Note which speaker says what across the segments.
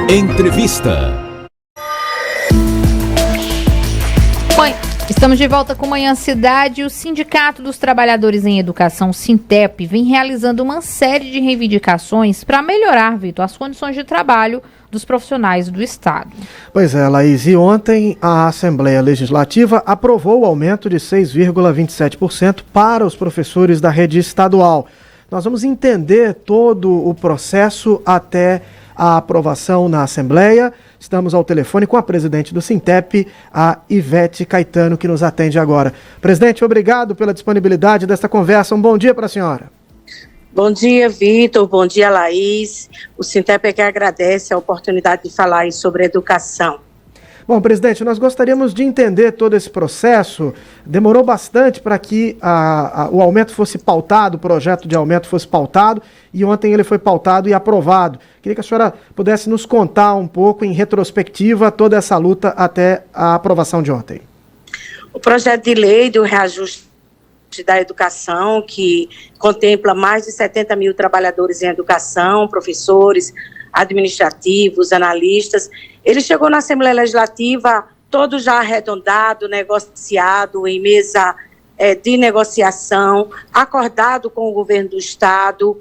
Speaker 1: Entrevista.
Speaker 2: Estamos de volta com Manhã Cidade. O Sindicato dos Trabalhadores em Educação, Sintep, vem realizando uma série de reivindicações para melhorar, Vitor, as condições de trabalho dos profissionais do Estado.
Speaker 3: Pois é, Laís, e ontem a Assembleia Legislativa aprovou o aumento de 6,27% para os professores da rede estadual. Nós vamos entender todo o processo até a aprovação na Assembleia. Estamos ao telefone com a presidente do Sintep, a Ivete Caetano, que nos atende agora. Presidente, obrigado pela disponibilidade desta conversa. Um bom dia para a senhora.
Speaker 4: Bom dia, Vitor. Bom dia, Laís. O Sintep é que agradece a oportunidade de falar sobre educação.
Speaker 3: Bom, presidente, nós gostaríamos de entender todo esse processo. Demorou bastante para que o aumento fosse pautado, o projeto de aumento fosse pautado, e ontem ele foi pautado e aprovado. Queria que a senhora pudesse nos contar um pouco, em retrospectiva, toda essa luta até a aprovação de ontem.
Speaker 4: O projeto de lei do reajuste da educação, que contempla mais de 70 mil trabalhadores em educação, professores, administrativos, analistas, ele chegou na Assembleia Legislativa todo já arredondado, negociado em mesa de negociação, acordado com o governo do Estado.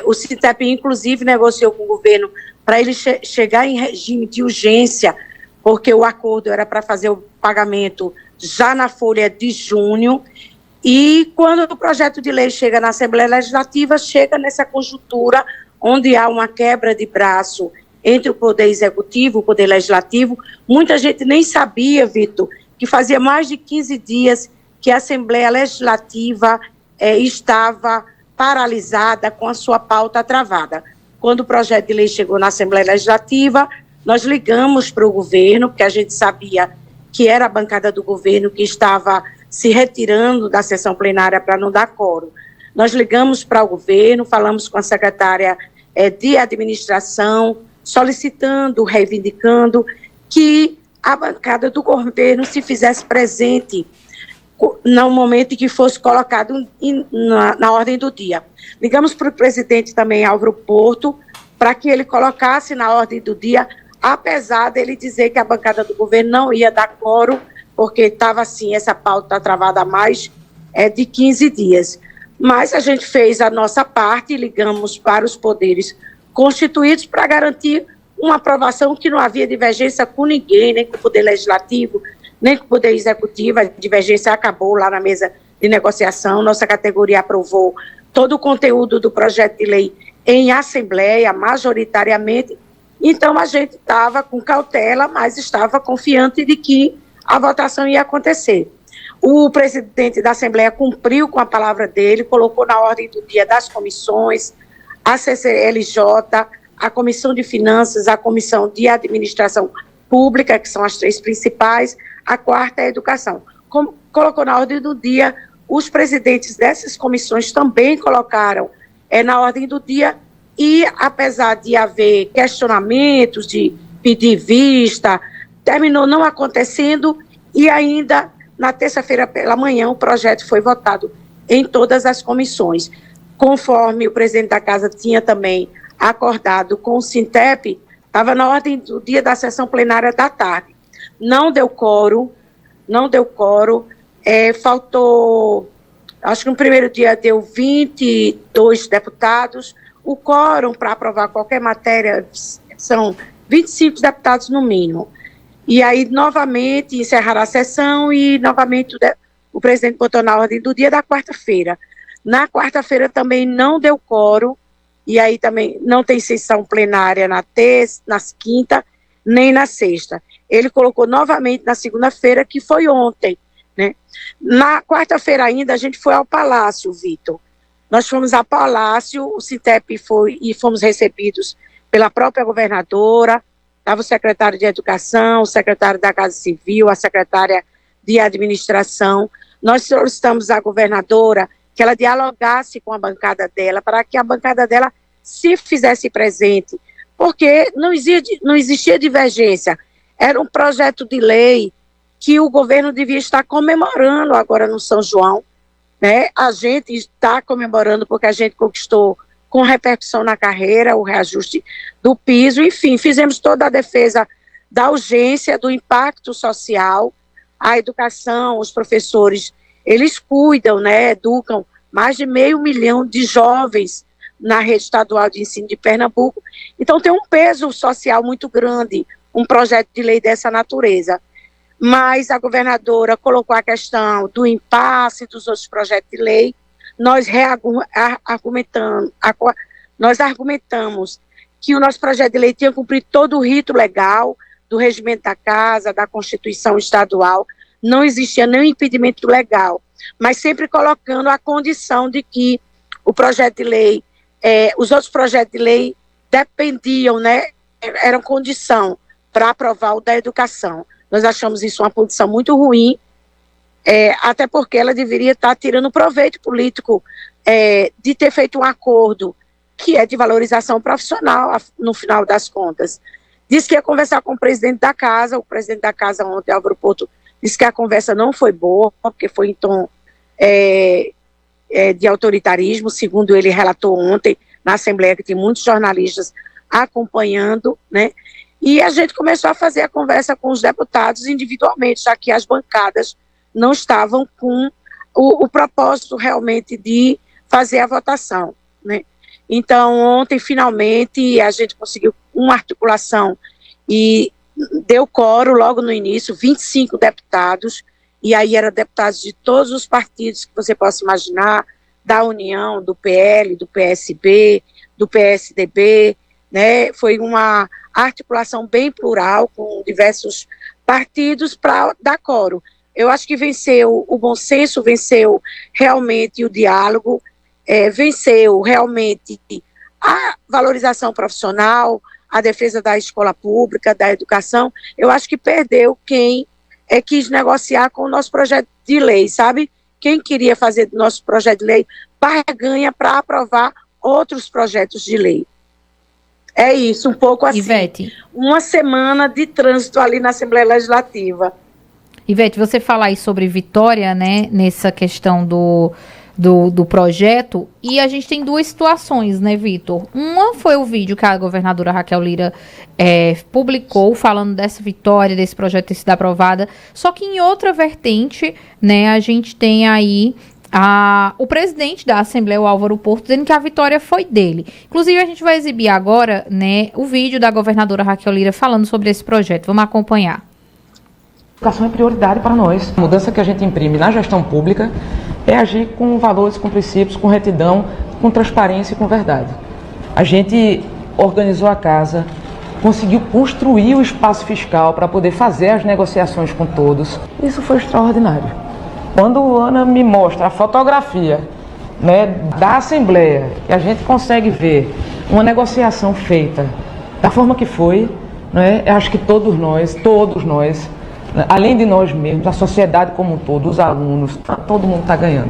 Speaker 4: O Sintep, inclusive, negociou com o governo para ele chegar em regime de urgência, porque o acordo era para fazer o pagamento já na folha de junho. E quando o projeto de lei chega na Assembleia Legislativa, chega nessa conjuntura onde há uma quebra de braço entre o Poder Executivo e o Poder Legislativo. Muita gente nem sabia, Vitor, que fazia mais de 15 dias que a Assembleia Legislativa estava paralisada, com a sua pauta travada. Quando o projeto de lei chegou na Assembleia Legislativa, nós ligamos para o governo, porque a gente sabia que era a bancada do governo que estava se retirando da sessão plenária para não dar quórum. Nós ligamos para o governo, falamos com a secretária de administração, solicitando, reivindicando que a bancada do governo se fizesse presente no momento em que fosse colocado na ordem do dia. Ligamos para o presidente também, Álvaro Porto, para que ele colocasse na ordem do dia, apesar dele dizer que a bancada do governo não ia dar quórum, porque estava assim, essa pauta travada há mais de 15 dias. Mas a gente fez a nossa parte e ligamos para os poderes constituídos para garantir uma aprovação que não havia divergência com ninguém, nem com o Poder Legislativo, nem com o Poder Executivo. A divergência acabou lá na mesa de negociação. Nossa categoria aprovou todo o conteúdo do projeto de lei em assembleia, majoritariamente. Então, a gente estava com cautela, mas estava confiante de que a votação ia acontecer. O presidente da Assembleia cumpriu com a palavra dele, colocou na ordem do dia das comissões, a CCLJ, a Comissão de Finanças, a Comissão de Administração Pública, que são as três principais, a quarta é a Educação. Colocou na ordem do dia, os presidentes dessas comissões também colocaram na ordem do dia, e apesar de haver questionamentos, de pedir vista, terminou não acontecendo, e ainda na terça-feira pela manhã o projeto foi votado em todas as comissões. Conforme o presidente da casa tinha também acordado com o Sintep, estava na ordem do dia da sessão plenária da tarde. Não deu quórum, faltou, acho que no primeiro dia deu 22 deputados, o quórum para aprovar qualquer matéria são 25 deputados no mínimo. E aí, novamente, encerraram a sessão e, novamente, o presidente botou na ordem do dia da quarta-feira. Na quarta-feira também não deu quórum, e aí também não tem sessão plenária na terça, na quinta, nem na sexta. Ele colocou novamente na segunda-feira, que foi ontem, né? Na quarta-feira ainda, a gente foi ao Palácio, Vitor. Nós fomos ao Palácio, o Sintep foi, e fomos recebidos pela própria governadora. Estava o secretário de Educação, o secretário da Casa Civil, a secretária de Administração. Nós solicitamos à governadora que ela dialogasse com a bancada dela, para que a bancada dela se fizesse presente, porque não existia divergência. Era um projeto de lei que o governo devia estar comemorando agora no São João, né? A gente está comemorando porque a gente conquistou com repercussão na carreira, o reajuste do piso, enfim, fizemos toda a defesa da urgência, do impacto social, a educação, os professores, eles cuidam, né, educam mais de 500 mil de jovens na rede estadual de ensino de Pernambuco, então tem um peso social muito grande, um projeto de lei dessa natureza. Mas a governadora colocou a questão do impasse dos outros projetos de lei, nós argumentamos que o nosso projeto de lei tinha que cumprir todo o rito legal do regimento da casa, da Constituição Estadual, não existia nenhum impedimento legal, mas sempre colocando a condição de que o projeto de lei, os outros projetos de lei dependiam, né, eram condição para aprovar o da educação. Nós achamos isso uma posição muito ruim, até porque ela deveria estar tirando proveito político de ter feito um acordo que é de valorização profissional, no final das contas. Disse que ia conversar com o presidente da casa ontem, Álvaro Porto, disse que a conversa não foi boa, porque foi em tom de autoritarismo, segundo ele relatou ontem na Assembleia, que tem muitos jornalistas acompanhando, né? E a gente começou a fazer a conversa com os deputados individualmente, já que as bancadas não estavam com o propósito realmente de fazer a votação, né? Então, ontem, finalmente, a gente conseguiu uma articulação e deu quórum logo no início, 25 deputados, e aí eram deputados de todos os partidos que você possa imaginar, da União, do PL, do PSB, do PSDB, né? Foi uma articulação bem plural, com diversos partidos para dar quórum. Eu acho que venceu o bom senso, venceu realmente o diálogo, venceu realmente a valorização profissional, a defesa da escola pública, da educação. Eu acho que perdeu quem quis negociar com o nosso projeto de lei, sabe? Quem queria fazer do nosso projeto de lei barganha para aprovar outros projetos de lei. É isso, um pouco assim.
Speaker 2: Ivete,
Speaker 4: uma semana de trânsito ali na Assembleia Legislativa.
Speaker 2: Ivete, você fala aí sobre vitória, né, nessa questão do projeto, e a gente tem duas situações, né, Vitor? Uma foi o vídeo que a governadora Raquel Lira publicou, falando dessa vitória, desse projeto ter sido aprovada, só que em outra vertente, né, a gente tem aí o presidente da Assembleia, o Álvaro Porto, dizendo que a vitória foi dele. Inclusive, a gente vai exibir agora, né, o vídeo da governadora Raquel Lira falando sobre esse projeto. Vamos acompanhar.
Speaker 1: A educação é prioridade para nós. A mudança que a gente imprime na gestão pública é agir com valores, com princípios, com retidão, com transparência e com verdade. A gente organizou a casa, conseguiu construir o espaço fiscal para poder fazer as negociações com todos. Isso foi extraordinário. Quando a Ana me mostra a fotografia, né, da Assembleia, que a gente consegue ver uma negociação feita da forma que foi, né, eu acho que todos nós, além de nós mesmos, a sociedade como um todo, os alunos, todo mundo está ganhando.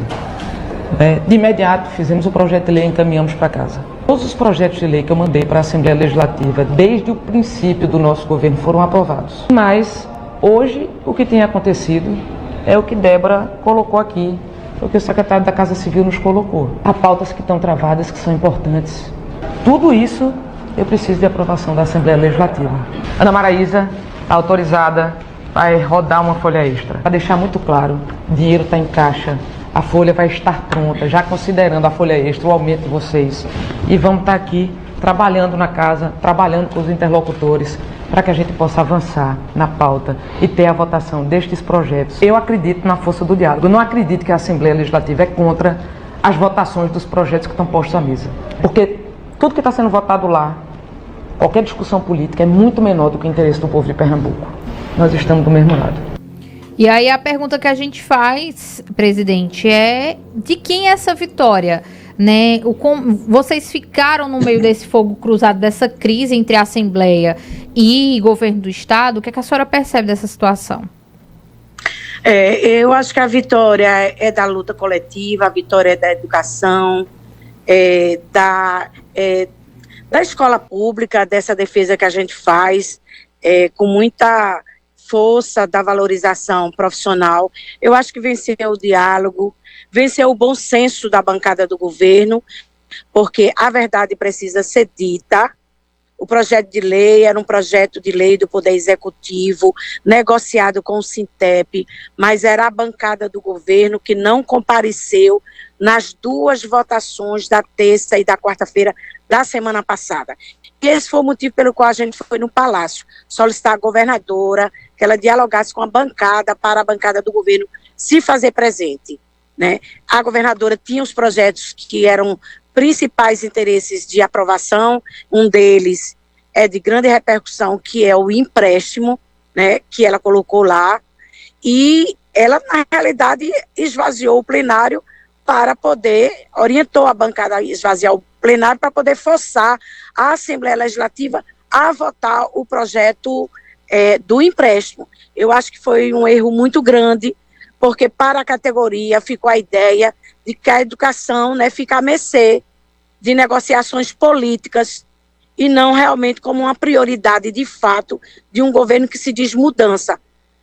Speaker 1: De imediato, fizemos o projeto de lei e encaminhamos para casa. Todos os projetos de lei que eu mandei para a Assembleia Legislativa, desde o princípio do nosso governo, foram aprovados. Mas, hoje, o que tem acontecido é o que Débora colocou aqui, o que o secretário da Casa Civil nos colocou. Há pautas que estão travadas, que são importantes. Tudo isso, eu preciso de aprovação da Assembleia Legislativa. Ana Maraísa, autorizada, vai rodar uma folha extra. Para deixar muito claro, o dinheiro está em caixa, a folha vai estar pronta, já considerando a folha extra, o aumento de vocês. E vamos estar aqui trabalhando na casa, trabalhando com os interlocutores, para que a gente possa avançar na pauta e ter a votação destes projetos. Eu acredito na força do diálogo. Eu não acredito que a Assembleia Legislativa é contra as votações dos projetos que estão postos à mesa. Porque tudo que está sendo votado lá, qualquer discussão política, é muito menor do que o interesse do povo de Pernambuco. Nós estamos do mesmo lado.
Speaker 2: E aí a pergunta que a gente faz, presidente, é de quem é essa vitória? Né? Vocês ficaram no meio desse fogo cruzado, dessa crise entre a Assembleia e governo do Estado. O que a senhora percebe dessa situação?
Speaker 4: Eu acho que a vitória é da luta coletiva, a vitória é da educação, da escola pública, dessa defesa que a gente faz com muita força da valorização profissional. Eu acho que venceu o diálogo, venceu o bom senso da bancada do governo porque a verdade precisa ser dita. O projeto de lei era um projeto de lei do Poder Executivo, negociado com o Sintep, mas era a bancada do governo que não compareceu nas duas votações da terça e da quarta-feira da semana passada. E esse foi o motivo pelo qual a gente foi no Palácio, solicitar à governadora que ela dialogasse com a bancada, para a bancada do governo se fazer presente, né? A governadora tinha os projetos que eram principais interesses de aprovação, um deles é de grande repercussão, que é o empréstimo, né, que ela colocou lá, e ela, na realidade, esvaziou o plenário para poder, orientou a bancada a esvaziar o plenário para poder forçar a Assembleia Legislativa a votar o projeto do empréstimo. Eu acho que foi um erro muito grande, porque para a categoria ficou a ideia de que a educação, né, fica à mercê de negociações políticas e não realmente como uma prioridade de fato de um governo que se diz mudança.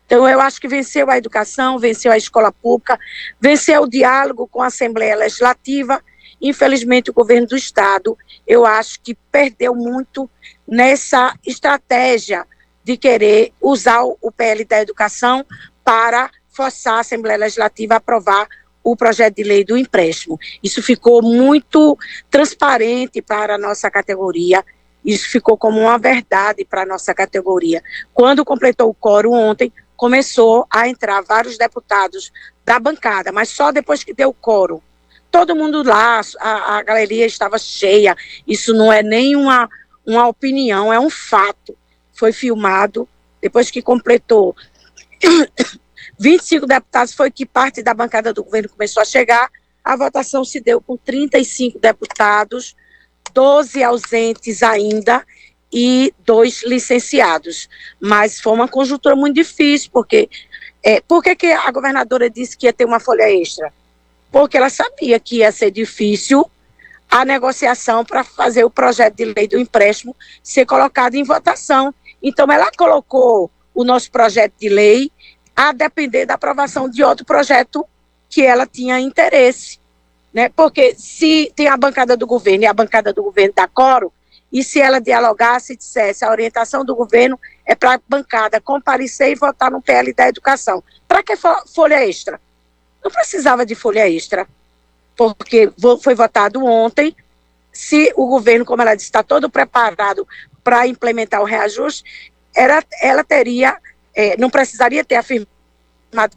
Speaker 4: Então eu acho que venceu a educação, venceu a escola pública, venceu o diálogo com a Assembleia Legislativa. Infelizmente o governo do Estado, eu acho que perdeu muito nessa estratégia de querer usar o PL da educação para forçar a Assembleia Legislativa a aprovar o projeto de lei do empréstimo. Isso ficou muito transparente para a nossa categoria, isso ficou como uma verdade para a nossa categoria. Quando completou o quórum ontem, começou a entrar vários deputados da bancada, mas só depois que deu o quórum. Todo mundo lá, a galeria estava cheia, isso não é nem uma opinião, é um fato. Foi filmado, depois que completou 25 deputados, foi que parte da bancada do governo começou a chegar. A votação se deu com 35 deputados, 12 ausentes ainda e 2 licenciados. Mas foi uma conjuntura muito difícil, porque por que a governadora disse que ia ter uma folha extra? Porque ela sabia que ia ser difícil a negociação para fazer o projeto de lei do empréstimo ser colocado em votação. Então, ela colocou o nosso projeto de lei a depender da aprovação de outro projeto que ela tinha interesse, né? Porque se tem a bancada do governo e a bancada do governo dá quórum, e se ela dialogasse e dissesse a orientação do governo é para a bancada comparecer e votar no PL da educação. Para que folha extra? Não precisava de folha extra, porque foi votado ontem. Se o governo, como ela disse, está todo preparado para implementar o reajuste, ela teria, não precisaria ter afirmado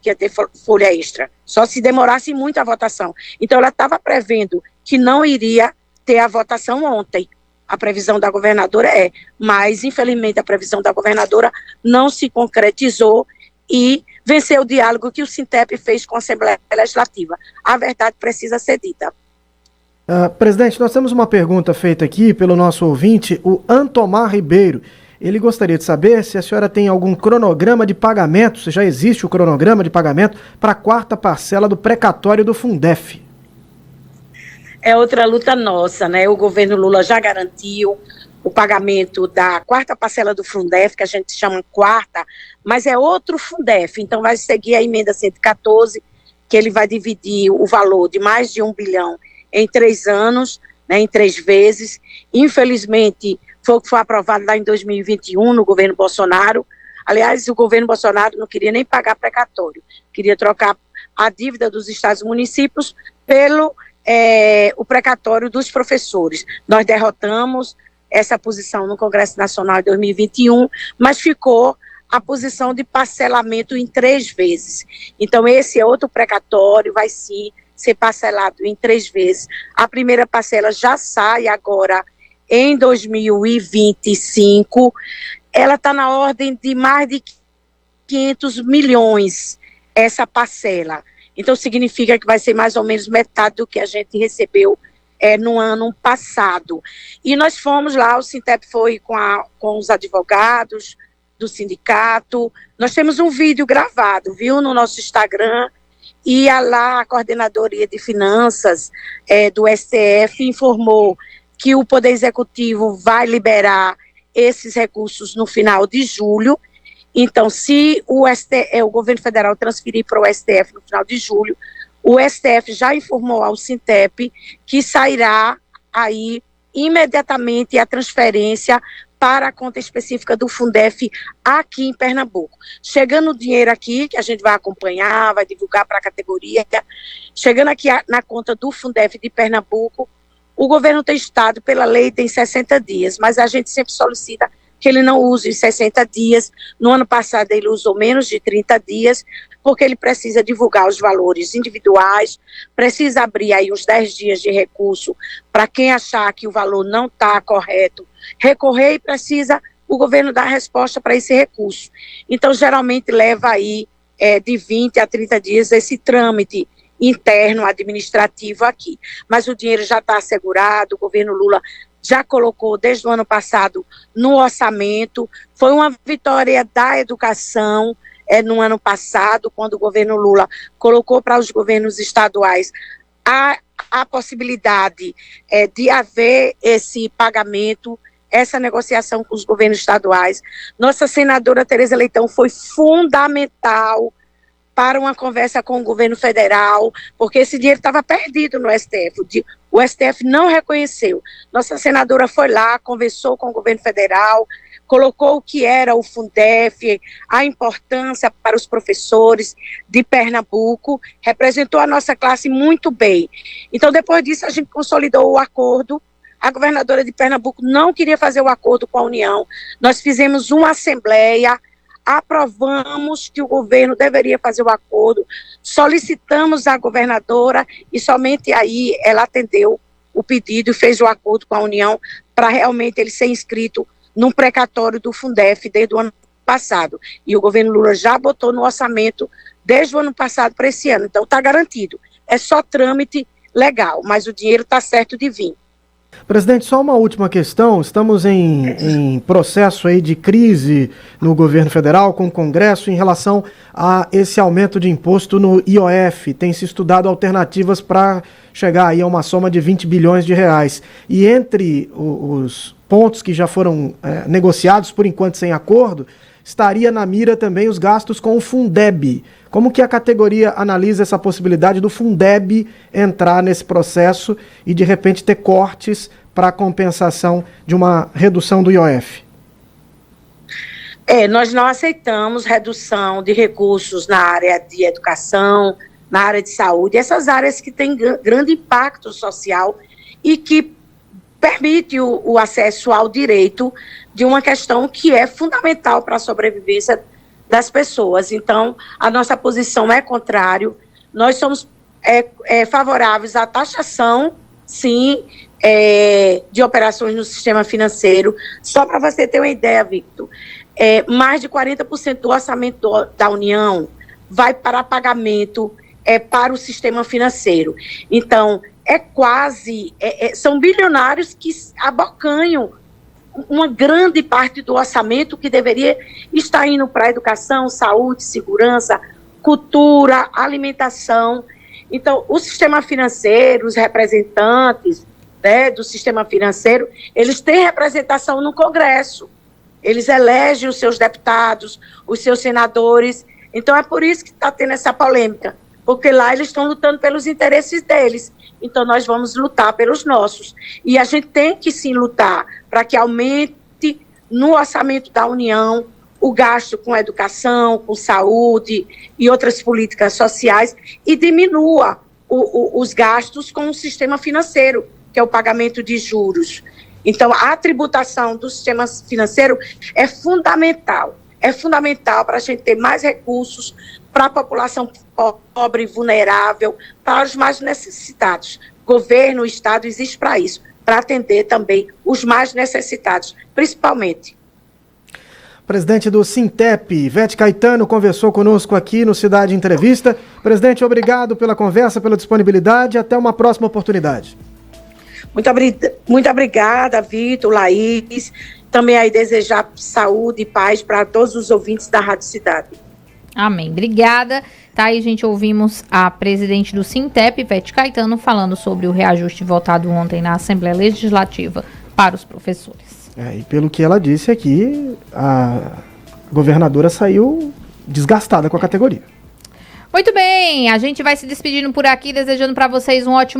Speaker 4: que ia ter folha extra, só se demorasse muito a votação. Então, ela estava prevendo que não iria ter a votação ontem. A previsão da governadora mas, infelizmente, a previsão da governadora não se concretizou e venceu o diálogo que o Sintep fez com a Assembleia Legislativa. A verdade precisa ser dita.
Speaker 3: Presidente, nós temos uma pergunta feita aqui pelo nosso ouvinte, o Antomar Ribeiro. Ele gostaria de saber se a senhora tem algum cronograma de pagamento, se já existe o cronograma de pagamento para a 4ª parcela do precatório do Fundef.
Speaker 4: É outra luta nossa, né? O governo Lula já garantiu o pagamento da 4ª parcela do Fundef, que a gente chama 4ª, mas é outro Fundef, então vai seguir a emenda 114, que ele vai dividir o valor de mais de 1 bilhão em 3 anos, né, em 3 vezes. Infelizmente, foi o que foi aprovado lá em 2021 no governo Bolsonaro. Aliás, o governo Bolsonaro não queria nem pagar precatório, queria trocar a dívida dos estados e municípios pelo o precatório dos professores. Nós derrotamos essa posição no Congresso Nacional em 2021, mas ficou a posição de parcelamento em 3 vezes. Então, esse é outro precatório, vai sim ser parcelado em 3 vezes. A primeira parcela já sai agora em 2025. Ela está na ordem de mais de 500 milhões, essa parcela. Então, significa que vai ser mais ou menos metade do que a gente recebeu no ano passado. E nós fomos lá, o Sintep foi com os advogados do sindicato. Nós temos um vídeo gravado, viu, no nosso Instagram, e lá a Coordenadoria de Finanças do STF informou que o Poder Executivo vai liberar esses recursos no final de julho. Então, se o governo federal transferir para o STF no final de julho, o STF já informou ao Sintep que sairá aí imediatamente a transferência para a conta específica do Fundef aqui em Pernambuco. Chegando o dinheiro aqui, que a gente vai acompanhar, vai divulgar para a categoria, chegando aqui na conta do Fundef de Pernambuco, o governo do estado, pela lei, tem 60 dias, mas a gente sempre solicita que ele não use os 60 dias. No ano passado ele usou menos de 30 dias, porque ele precisa divulgar os valores individuais, precisa abrir aí uns 10 dias de recurso para quem achar que o valor não está correto, recorrer, e precisa o governo dar resposta para esse recurso. Então, geralmente leva aí de 20 a 30 dias esse trâmite interno administrativo aqui. Mas o dinheiro já está assegurado, o governo Lula já colocou desde o ano passado no orçamento. Foi uma vitória da educação no ano passado, quando o governo Lula colocou para os governos estaduais a possibilidade de haver esse pagamento, essa negociação com os governos estaduais. Nossa senadora Tereza Leitão foi fundamental para uma conversa com o governo federal, porque esse dinheiro estava perdido no STF. O STF não reconheceu. Nossa senadora foi lá, conversou com o governo federal, colocou o que era o Fundef, a importância para os professores de Pernambuco, representou a nossa classe muito bem. Então, depois disso, a gente consolidou o acordo. A governadora de Pernambuco não queria fazer o acordo com a União. Nós fizemos uma assembleia, aprovamos que o governo deveria fazer o acordo, solicitamos à governadora e somente aí ela atendeu o pedido e fez o acordo com a União para realmente ele ser inscrito num precatório do Fundef desde o ano passado. E o governo Lula já botou no orçamento desde o ano passado para esse ano. Então está garantido. É só trâmite legal, mas o dinheiro está certo de vir.
Speaker 3: Presidente, só uma última questão. Estamos em processo aí de crise no governo federal com o Congresso em relação a esse aumento de imposto no IOF. Tem se estudado alternativas para chegar aí a uma soma de 20 bilhões de reais. E entre os pontos que já foram negociados, por enquanto sem acordo, estaria na mira também os gastos com o Fundeb. Como que a categoria analisa essa possibilidade do Fundeb entrar nesse processo e, de repente, ter cortes para compensação de uma redução do IOF?
Speaker 4: Nós não aceitamos redução de recursos na área de educação, na área de saúde, essas áreas que têm grande impacto social e que permite o acesso ao direito de uma questão que é fundamental para a sobrevivência das pessoas. Então, a nossa posição é contrária. Nós somos favoráveis à taxação, sim, de operações no sistema financeiro. Só para você ter uma ideia, Victor, mais de 40% do orçamento da União vai para pagamento para o sistema financeiro. Então, são bilionários que abocanham uma grande parte do orçamento que deveria estar indo para a educação, saúde, segurança, cultura, alimentação. Então, o sistema financeiro, os representantes do sistema financeiro, eles têm representação no Congresso. Eles elegem os seus deputados, os seus senadores. Então, é por isso que está tendo essa polêmica, porque lá eles estão lutando pelos interesses deles. Então, nós vamos lutar pelos nossos. E a gente tem que, sim, lutar para que aumente no orçamento da União o gasto com educação, com saúde e outras políticas sociais e diminua os gastos com o sistema financeiro, que é o pagamento de juros. Então, a tributação do sistema financeiro é fundamental. É fundamental para a gente ter mais recursos para a população pobre e vulnerável, para os mais necessitados. Governo, Estado existe para isso, para atender também os mais necessitados, principalmente.
Speaker 3: Presidente do Sintep, Ivete Caetano, conversou conosco aqui no Cidade Entrevista. Presidente, obrigado pela conversa, pela disponibilidade. Até uma próxima oportunidade.
Speaker 4: Muito obrigada, Vitor, Laís. Também aí desejar saúde e paz para todos os ouvintes da Rádio Cidade.
Speaker 2: Amém. Obrigada. Tá aí, gente, ouvimos a presidente do Sintep, Ivete Caetano, falando sobre o reajuste votado ontem na Assembleia Legislativa para os professores.
Speaker 3: E pelo que ela disse aqui, a governadora saiu desgastada com a categoria.
Speaker 2: Muito bem, a gente vai se despedindo por aqui, desejando para vocês um ótimo